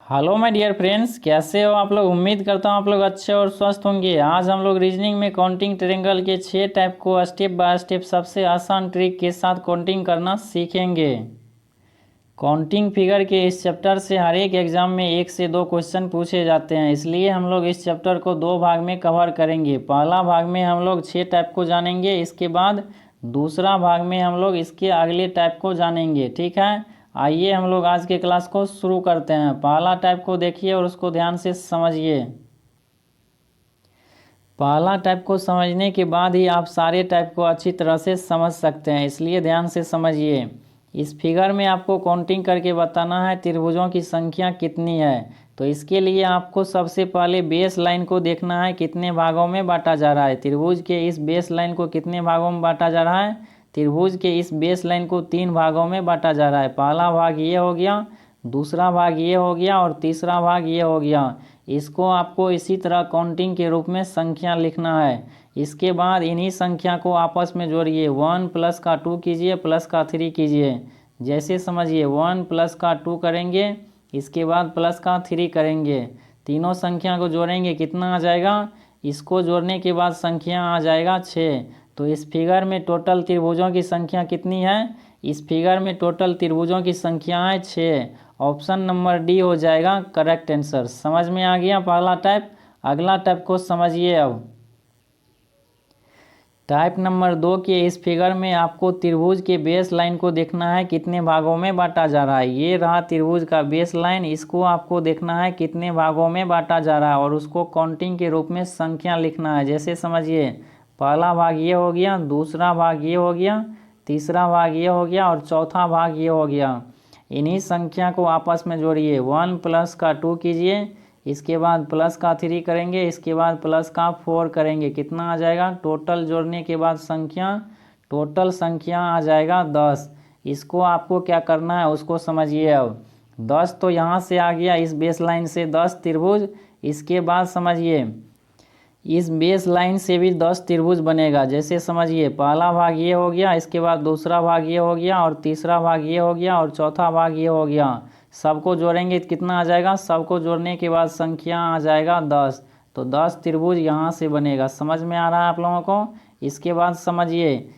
Hello my dear friends, कैसे हो आप लोग। उम्मीद करता हूँ आप लोग अच्छे और स्वस्थ होंगे। आज हम लोग रीजनिंग में काउंटिंग ट्रायंगल के 6 टाइप को स्टेप बाय स्टेप सबसे आसान ट्रिक के साथ काउंटिंग करना सीखेंगे। काउंटिंग फिगर के इस चैप्टर से हर एक एग्जाम में 1 से 2 क्वेश्चन पूछे जाते हैं, इसलिए हम लोग इस चैप्टर को 2 भाग में कवर करेंगे। पहला भाग में हम लोग 6 टाइप को जानेंगे, इसके बाद दूसरा भाग में हम लोग इसके अगले टाइप को जानेंगे। ठीक है, आइए हम लोग आज के क्लास को शुरू करते हैं। पहला टाइप को देखिए और उसको ध्यान से समझिए। पहला टाइप को समझने के बाद ही आप सारे टाइप को अच्छी तरह से समझ सकते हैं, इसलिए ध्यान से समझिए। इस फिगर में आपको काउंटिंग करके बताना है त्रिभुजों की संख्या कितनी है। तो इसके लिए आपको सबसे पहले बेस लाइन को देखना है कितने भागों में बांटा जा रहा है। त्रिभुज के इस बेस लाइन को कितने भागों में बांटा जा रहा है। त्रिभुज के इस बेस लाइन को 3 भागों में बांटा जा रहा है। पहला भाग ये हो गया, दूसरा भाग ये हो गया और तीसरा भाग ये हो गया। इसको आपको इसी तरह काउंटिंग के रूप में संख्या लिखना है। इसके बाद इन्हीं संख्या को आपस में जोड़िए। 1 प्लस का 2 कीजिए, प्लस का 3 कीजिए। जैसे समझिए, 1 प्लस का 2 करेंगे, इसके बाद प्लस का 3 करेंगे। तीनों संख्या को जोड़ेंगे, कितना आ जाएगा। इसको जोड़ने के बाद संख्या आ जाएगा 6। तो इस फिगर में टोटल त्रिभुजों की संख्या कितनी है। इस फिगर में टोटल त्रिभुजों की संख्या है 6। ऑप्शन नंबर डी हो जाएगा करेक्ट आंसर। समझ में आ गया पहला टाइप। अगला टाइप को समझिए। अब टाइप नंबर 2 के इस फिगर में आपको त्रिभुज के बेस लाइन को देखना है कितने भागों में बांटा जा रहा है। ये रहा त्रिभुज का बेस लाइन, इसको आपको देखना है कितने भागों में बांटा जा रहा है और उसको काउंटिंग के रूप में संख्या लिखना है। जैसे समझिए, पहला भाग ये हो गया, दूसरा भाग ये हो गया, तीसरा भाग ये हो गया और चौथा भाग ये हो गया। इन्हीं संख्या को आपस में जोड़िए। 1 प्लस का 2 कीजिए, इसके बाद प्लस का 3 करेंगे, इसके बाद प्लस का 4 करेंगे। कितना आ जाएगा टोटल जोड़ने के बाद संख्या। टोटल संख्या आ जाएगा 10। इसको आपको क्या करना है उसको समझिए। अब 10 तो यहाँ से आ गया, इस बेस लाइन से 10 त्रिभुज। इसके बाद समझिए, इस बेस लाइन से भी 10 त्रिभुज बनेगा। जैसे समझिए, पहला भाग ये हो गया, इसके बाद दूसरा भाग ये हो गया और तीसरा भाग ये हो गया और चौथा भाग ये हो गया। सबको जोड़ेंगे तो कितना आ जाएगा। सबको जोड़ने के बाद संख्या आ जाएगा 10। तो 10 त्रिभुज यहाँ से बनेगा। समझ में आ रहा है आप लोगों को। इसके बाद समझिए,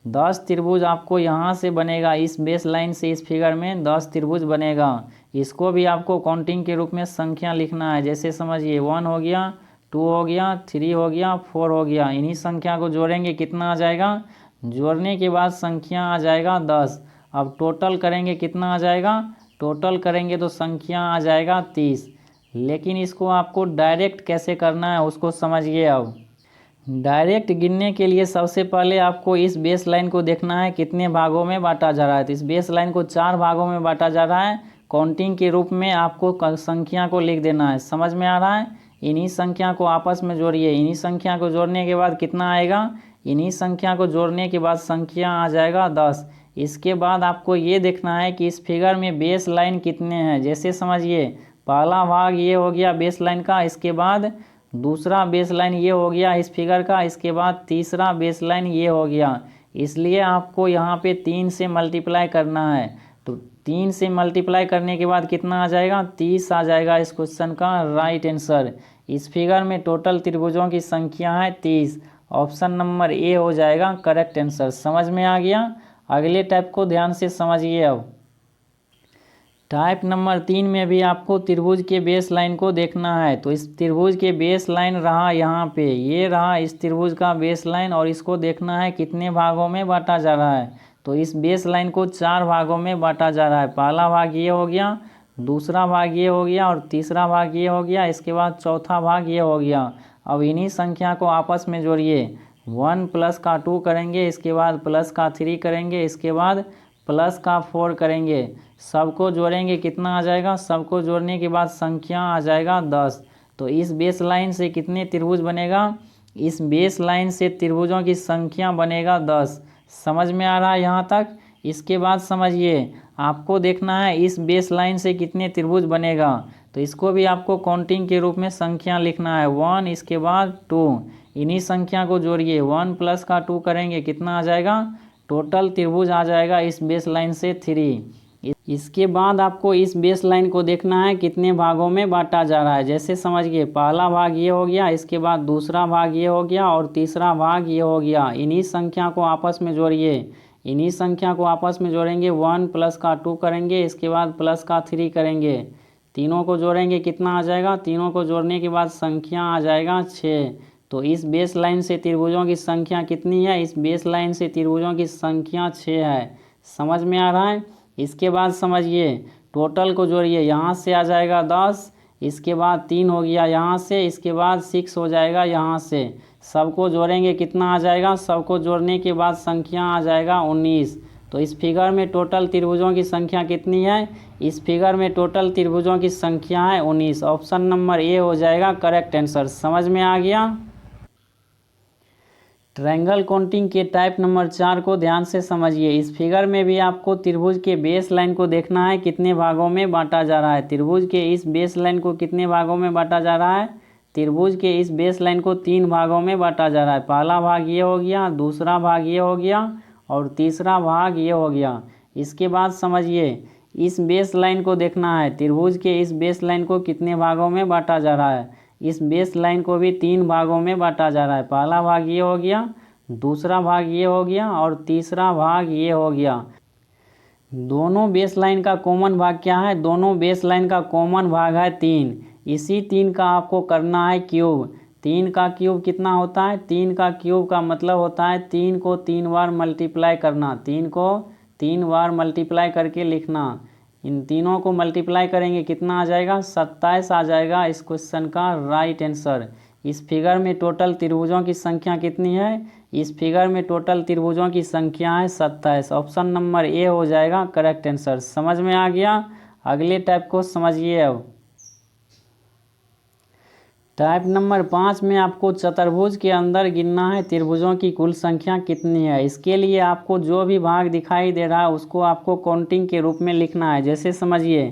10 त्रिभुज आपको यहाँ से बनेगा। इस बेस लाइन से इस फिगर में 10 त्रिभुज बनेगा। इसको भी आपको काउंटिंग के रूप में संख्या लिखना है। जैसे समझिए, 1 हो गया, 2 हो गया, 3 हो गया, 4 हो गया। इन्हीं संख्या को जोड़ेंगे, कितना आ जाएगा। जोड़ने के बाद संख्या आ जाएगा 10। अब टोटल करेंगे, कितना आ जाएगा। टोटल करेंगे तो संख्या आ जाएगा 30। लेकिन इसको आपको डायरेक्ट कैसे करना है उसको समझिए। अब डायरेक्ट गिनने के लिए सबसे पहले आपको इस बेस लाइन को देखना है कितने भागों में बांटा जा रहा है। तो इस बेस लाइन को 4 भागों में बांटा जा रहा है। काउंटिंग के रूप में आपको संख्या को लिख देना है। समझ में आ रहा है। इन्हीं संख्या को आपस में जोड़िए। इन्हीं संख्या को जोड़ने के बाद कितना आएगा। इन्हीं संख्या को जोड़ने के बाद संख्या आ जाएगा 10। इसके बाद आपको ये देखना है कि इस फिगर में बेस लाइन कितने हैं। जैसे समझिए, पहला भाग ये हो गया बेस लाइन का, इसके बाद दूसरा बेस लाइन ये हो गया इस फिगर का, इसके बाद तीसरा बेस लाइन ये हो गया। इसलिए आपको यहाँ पे 3 से मल्टीप्लाई करना है। तो 3 से मल्टीप्लाई करने के बाद कितना आ जाएगा। 30 आ जाएगा इस क्वेश्चन का राइट आंसर। इस फिगर में टोटल त्रिभुजों की संख्या है 30। ऑप्शन नंबर ए हो जाएगा करेक्ट आंसर। समझ में आ गया। अगले टाइप को ध्यान से समझिए। अब टाइप नंबर 3 में भी आपको त्रिभुज के बेस लाइन को देखना है। तो इस त्रिभुज के बेस लाइन रहा यहाँ पे, ये रहा इस त्रिभुज का बेस लाइन और इसको देखना है कितने भागों में बांटा जा रहा है। तो इस बेस लाइन को 4 भागों में बांटा जा रहा है। पहला भाग ये हो गया, दूसरा भाग ये हो गया और तीसरा भाग ये हो गया। इसके बाद चौथा भाग ये हो गया। अब इन्हीं संख्या को आपस में जोड़िए। 1 प्लस का 2 करेंगे, इसके बाद प्लस का 3 करेंगे, इसके बाद प्लस का 4 करेंगे। सबको जोड़ेंगे, कितना आ जाएगा। सबको जोड़ने के बाद संख्या आ जाएगा 10। तो इस बेस लाइन से कितने त्रिभुज बनेगा। इस बेस लाइन से त्रिभुजों की संख्या बनेगा 10। समझ में आ रहा है यहाँ तक। इसके बाद समझिए, आपको देखना है इस बेस लाइन से कितने त्रिभुज बनेगा। तो इसको भी आपको काउंटिंग के रूप में संख्या लिखना है। 1, इसके बाद 2। इन्हीं संख्या को जोड़िए। 1 प्लस का 2 करेंगे, कितना आ जाएगा। टोटल त्रिभुज आ जाएगा इस बेस लाइन से 3। इसके बाद आपको इस बेस लाइन को देखना है कितने भागों में बांटा जा रहा है। जैसे समझिए, पहला भाग ये हो गया, इसके बाद दूसरा भाग ये हो गया और तीसरा भाग ये हो गया। इन्हीं संख्या को आपस में जोड़िए, इन्हीं संख्या को आपस में जोड़ेंगे। 1 प्लस का 2 करेंगे, इसके बाद प्लस का 3 करेंगे, तीनों को जोड़ेंगे कितना आ जाएगा, तीनों को जोड़ने के बाद संख्या आ जाएगा 6। तो इस बेस लाइन से त्रिभुजों की संख्या कितनी है, इस बेस लाइन से त्रिभुजों की संख्या 6 है। समझ में आ रहा है। इसके बाद समझिए, टोटल को जोड़िए, यहाँ से आ जाएगा 10, इसके बाद 3 हो गया यहाँ से, इसके बाद 6 हो जाएगा यहाँ से। सबको जोड़ेंगे कितना आ जाएगा, सबको जोड़ने के बाद संख्या आ जाएगा 19। तो इस फिगर में टोटल त्रिभुजों की संख्या कितनी है, इस फिगर में टोटल त्रिभुजों की संख्या है 19। ऑप्शन नंबर ए हो जाएगा करेक्ट आंसर। समझ में आ गया। ट्रायंगल काउंटिंग के टाइप नंबर 4 को ध्यान से समझिए। इस फिगर में भी आपको त्रिभुज के बेस लाइन को देखना है कितने भागों में बांटा जा रहा है। त्रिभुज के इस बेस लाइन को कितने भागों में बांटा जा रहा है, त्रिभुज के इस बेस लाइन को 3 भागों में बांटा जा रहा है। पहला भाग ये हो गया, दूसरा भाग ये हो गया और तीसरा भाग ये हो गया। इसके बाद समझिए, इस बेस लाइन को देखना है, त्रिभुज के इस बेस लाइन को कितने भागों में बांटा जा रहा है। इस बेस लाइन को भी 3 भागों में बांटा जा रहा है। पहला भाग ये हो गया, दूसरा भाग ये हो गया और तीसरा भाग ये हो गया। दोनों बेस लाइन का कॉमन भाग क्या है, दोनों बेस लाइन का कॉमन भाग है 3। इसी 3 का आपको करना है क्यूब। 3 का क्यूब कितना होता है, 3 का क्यूब का मतलब होता है 3 को 3 बार मल्टीप्लाई करना, 3 को 3 बार मल्टीप्लाई करके लिखना। इन तीनों को मल्टीप्लाई करेंगे कितना आ जाएगा, 27 आ जाएगा इस क्वेश्चन का राइट आंसर। इस फिगर में टोटल त्रिभुजों की संख्या कितनी है, इस फिगर में टोटल त्रिभुजों की संख्या है 27। ऑप्शन नंबर ए हो जाएगा करेक्ट आंसर। समझ में आ गया। अगले टाइप को समझिए। अब टाइप नंबर 5 में आपको चतुर्भुज के अंदर गिनना है त्रिभुजों की कुल संख्या कितनी है। इसके लिए आपको जो भी भाग दिखाई दे रहा है उसको आपको काउंटिंग के रूप में लिखना है। जैसे समझिए,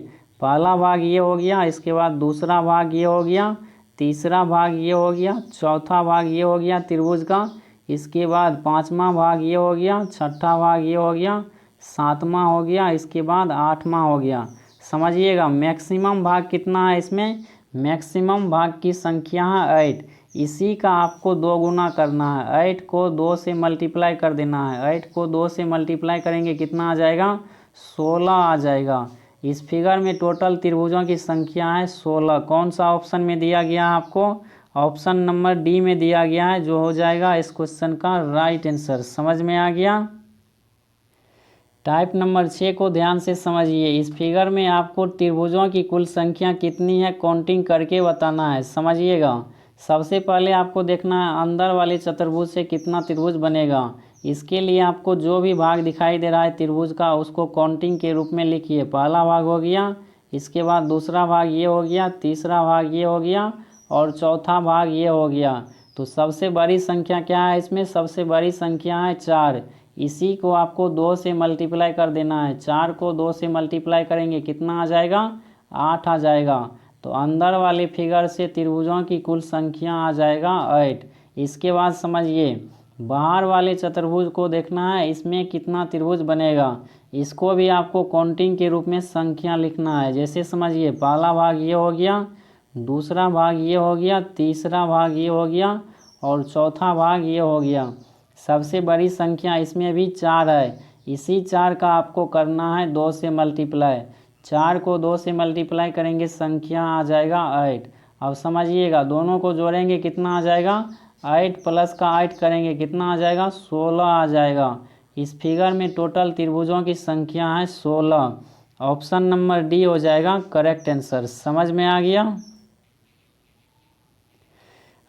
पहला भाग ये हो गया, इसके बाद दूसरा भाग ये हो गया, तीसरा भाग ये हो गया, चौथा भाग ये हो गया त्रिभुज का, इसके बाद पाँचवा भाग ये हो गया, छठा भाग ये हो गया, सातवां हो गया, इसके बाद आठवां हो गया। समझिएगा, मैक्सिमम भाग कितना है इसमें, मैक्सिमम भाग की संख्या है 8। इसी का आपको 2 गुना करना है, 8 को 2 से मल्टीप्लाई कर देना है। 8 को 2 से मल्टीप्लाई करेंगे कितना आ जाएगा, 16 आ जाएगा। इस फिगर में टोटल त्रिभुजों की संख्या है 16। कौन सा ऑप्शन में दिया गया है आपको, ऑप्शन नंबर डी में दिया गया है, जो हो जाएगा इस क्वेश्चन का राइट आंसर। समझ में आ गया। टाइप नंबर 6 को ध्यान से समझिए। इस फिगर में आपको त्रिभुजों की कुल संख्या कितनी है काउंटिंग करके बताना है। समझिएगा, सबसे पहले आपको देखना है अंदर वाले चतुर्भुज से कितना त्रिभुज बनेगा। इसके लिए आपको जो भी भाग दिखाई दे रहा है त्रिभुज का उसको काउंटिंग के रूप में लिखिए। पहला भाग हो गया, इसके बाद दूसरा भाग ये हो गया, तीसरा भाग ये हो गया और चौथा भाग ये हो गया। तो सबसे बड़ी संख्या क्या है इसमें, सबसे बड़ी संख्या है 4। इसी को आपको 2 से मल्टीप्लाई कर देना है। 4 को 2 से मल्टीप्लाई करेंगे कितना आ जाएगा, 8 आ जाएगा। तो अंदर वाले फिगर से त्रिभुजों की कुल संख्या आ जाएगा 8। इसके बाद समझिए, बाहर वाले चतुर्भुज को देखना है, इसमें कितना त्रिभुज बनेगा। इसको भी आपको काउंटिंग के रूप में संख्या लिखना है। जैसे समझिए, पहला भाग ये हो गया, दूसरा भाग ये हो गया, तीसरा भाग ये हो गया और चौथा भाग ये हो गया। सबसे बड़ी संख्या इसमें भी 4 है। इसी 4 का आपको करना है 2 से मल्टीप्लाई। 4 को 2 से मल्टीप्लाई करेंगे संख्या आ जाएगा 8। अब समझिएगा, दोनों को जोड़ेंगे कितना आ जाएगा, 8 प्लस का 8 करेंगे कितना आ जाएगा, 16 आ जाएगा। इस फिगर में टोटल त्रिभुजों की संख्या है 16। ऑप्शन नंबर डी हो जाएगा करेक्ट आंसर। समझ में आ गया।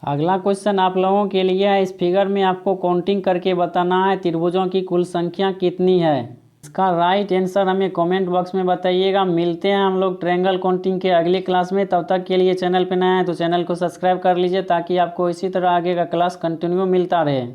अगला क्वेश्चन आप लोगों के लिए है। इस फिगर में आपको काउंटिंग करके बताना है त्रिभुजों की कुल संख्या कितनी है। इसका राइट आंसर हमें कमेंट बॉक्स में बताइएगा। मिलते हैं हम लोग ट्रायंगल काउंटिंग के अगले क्लास में। तब तक के लिए चैनल पर नया है तो चैनल को सब्सक्राइब कर लीजिए ताकि आपको इसी तरह आगे का क्लास कंटिन्यू मिलता रहे।